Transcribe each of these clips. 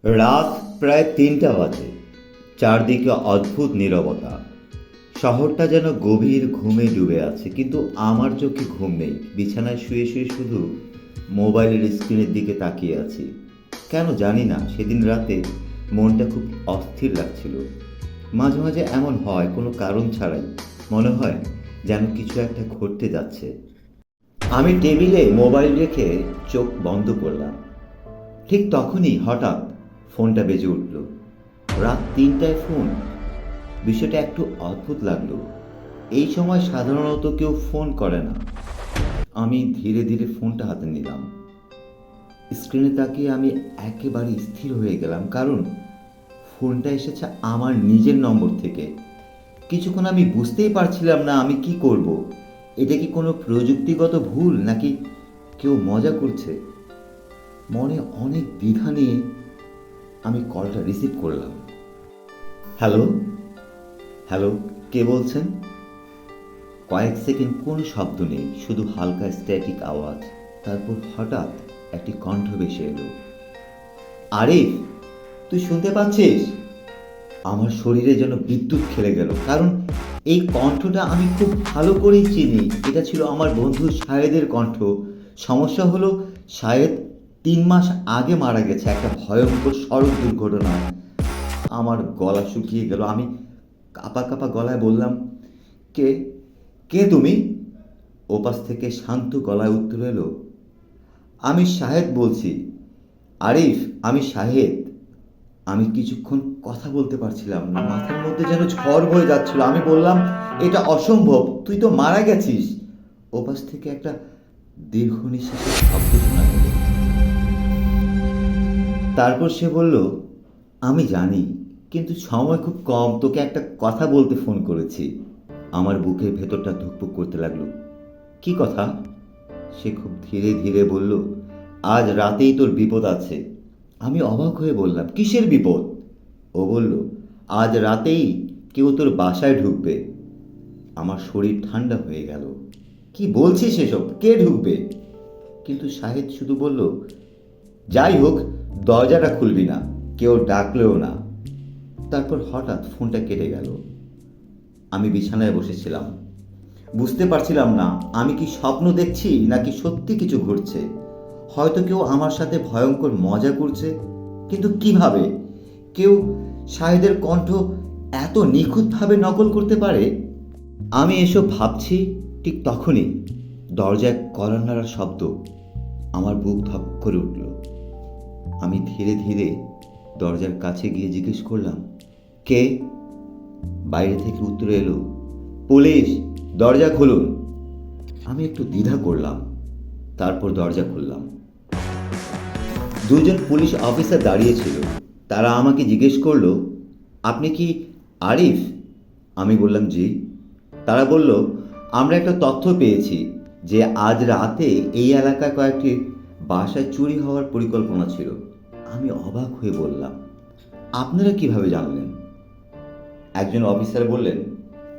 রাত প্রায় ৩টা বাজে। চারদিকে অদ্ভুত নীরবতা। শহরটা যেন গভীর ঘুমে ডুবে আছে, কিন্তু আমার চোখে ঘুম নেই। বিছানায় শুয়ে শুয়ে শুধু মোবাইলের স্ক্রিনের দিকে তাকিয়ে আছি। কেন জানি না, সেদিন রাতে মনটা খুব অস্থির লাগছিল। মাঝে মাঝে এমন হয়, কোনো কারণ ছাড়াই মনে হয় যেন কিছু একটা ঘটতে যাচ্ছে। আমি টেবিলে মোবাইল রেখে চোখ বন্ধ করলাম। ঠিক তখনই হঠাৎ ফোনটা বেজে উঠল। রাত ৩টায় ফোন। বিষয়টা একটু অদ্ভুত লাগলো। এই সময় সাধারণত কেউ ফোন করে না। আমি ধীরে ধীরে ফোনটা হাতে নিলাম। স্ক্রিনে তাকিয়ে আমি একেবারে স্থির হয়ে গেলাম, কারণ ফোনটা এসেছে আমার নিজের নম্বর থেকে। কিছুক্ষণ আমি বুঝতেই পারছিলাম না আমি কি করব। এটা কি কোনো প্রযুক্তিগত ভুল, নাকি কেউ মজা করছে? মনে অনেক দ্বিধা নিয়ে আমি কলটা রিসিভ করলাম। হ্যালো। হ্যালো, কে বলছেন? কয়েক সেকেন্ড কোনো শব্দ নেই, শুধু হালকা স্ট্যাটিক আওয়াজ। তারপর হঠাৎ একটি কণ্ঠ ভেসে এলো। আরিফ, তুই শুনতে পাচ্ছিস? আমার শরীরে যেন বিদ্যুৎ খেলে গেল, কারণ এই কণ্ঠটা আমি খুব ভালো করেই চিনি। এটা ছিল আমার বন্ধু শাহেদের কণ্ঠ। সমস্যা হলো, শাহেদ ৩ মাস আগে মারা গেছে একটা ভয়ঙ্কর সড়ক দুর্ঘটনায়। আমার গলা শুকিয়ে গেল। আমি কাঁপা কাঁপা গলায় বললাম, কে কে তুমি? ওপাশ থেকে শান্ত গলায় উত্তর এলো, আমি শাহেদ বলছি। আরিফ, আমি শাহেদ। আমি কিছুক্ষণ কথা বলতে পারছিলাম না, মাথার মধ্যে যেন ঝড় বয়ে যাচ্ছিল। আমি বললাম, এটা অসম্ভব, তুই তো মারা গেছিস। ওপাশ থেকে একটা দীর্ঘ নিঃশ্বাসের শব্দ শোনা গেল। তারপর সে বলল, আমি জানি, কিন্তু সময় খুব কম, তোকে একটা কথা বলতে ফোন করেছি। আমার বুকের ভেতরটা ধুকপুক করতে লাগলো। কি কথা? সে খুব ধীরে ধীরে বলল, আজ রাতেই তোর বিপদ আছে। আমি অবাক হয়ে বললাম, কিসের বিপদ? ও বলল, আজ রাতেই কেউ তোর বাসায় ঢুকবে। আমার শরীর ঠান্ডা হয়ে গেল। কি বলছিস এসব? কে ঢুকবে? কিন্তু শাহেদ শুধু বলল, যাই হোক, দরজাটা খুলবি না, কেউ ডাকলেও না। তারপর হঠাৎ ফোনটা কেটে গেল। আমি বিছানায় বসেছিলাম। বুঝতে পারছিলাম না আমি কি স্বপ্ন দেখছি নাকি সত্যি কিছু ঘটছে। হয়তো কেউ আমার সাথে ভয়ঙ্কর মজা করছে, কিন্তু কিভাবে কেউ শাহেদের কণ্ঠ এত নিখুঁতভাবে নকল করতে পারে? আমি এসব ভাবছি, ঠিক তখনই দরজায় কড়া নাড়ার শব্দ। আমার বুক ধক করে উঠল। আমি ধীরে ধীরে দরজার কাছে গিয়ে জিজ্ঞেস করলাম, কে? বাইরে থেকে উত্তর এলো, পুলিশ, দরজা খুলুন। আমি একটু দ্বিধা করলাম, তারপর দরজা খুললাম। দুজন পুলিশ অফিসার দাঁড়িয়ে ছিল। তারা আমাকে জিজ্ঞেস করলো, আপনি কি আরিফ? আমি বললাম, জি। তারা বলল, আমরা একটা তথ্য পেয়েছি যে আজ রাতে এই এলাকায় কয়েকটি বাসায় চুরি হওয়ার পরিকল্পনা ছিল। আমি অবাক হয়ে বললাম, আপনারা কিভাবে জানলেন? একজন অফিসার বললেন,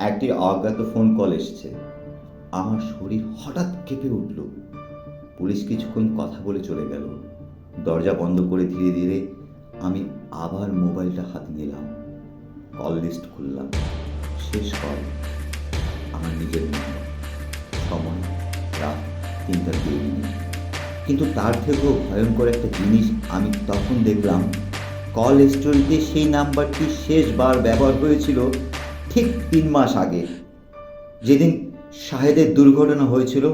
একটি অজ্ঞাত ফোন কল এসেছে। আমার শরীর হঠাৎ কেঁপে উঠল। পুলিশ কিছুক্ষণ কথা বলে চলে গেল। দরজা বন্ধ করে ধীরে ধীরে আমি আবার মোবাইলটা হাতে নিলাম। কল লিস্ট খুললাম। শেষ কল আমার নিজের নম্বর। সময় রাত ৩টা ২ মিনিট। কিন্তু তার থেকেও ভয়ঙ্কর একটা জিনিস আমি তখন দেখলাম, কল স্টোরিতে সেই নাম্বারটি শেষবার ব্যবহার হয়েছিল ঠিক ৩ মাস আগে, যেদিন শাহেদের দুর্ঘটনা হয়েছিল।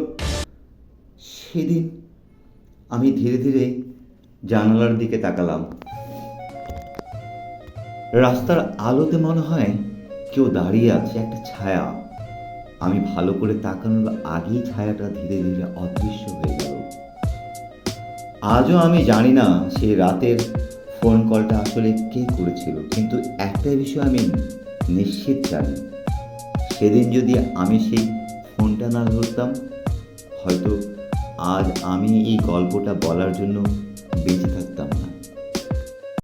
সেদিন আমি ধীরে ধীরে জানালার দিকে তাকালাম। রাস্তার আলোতে মনে হয় কেউ দাঁড়িয়ে আছে, একটা ছায়া। আমি ভালো করে তাকানোর আগেই ছায়াটা ধীরে ধীরে অদৃশ্য হয়ে গেল। আজও আমি জানি না সেই রাতের ফোন কলটা আসলে কে করেছিল, কিন্তু একটা বিষয় আমি নিশ্চিত জানি, সেদিন যদি আমি সেই ফোনটা না ধরতাম, হয়তো আজ আমি এই গল্পটা বলার জন্য বেঁচে থাকতাম না।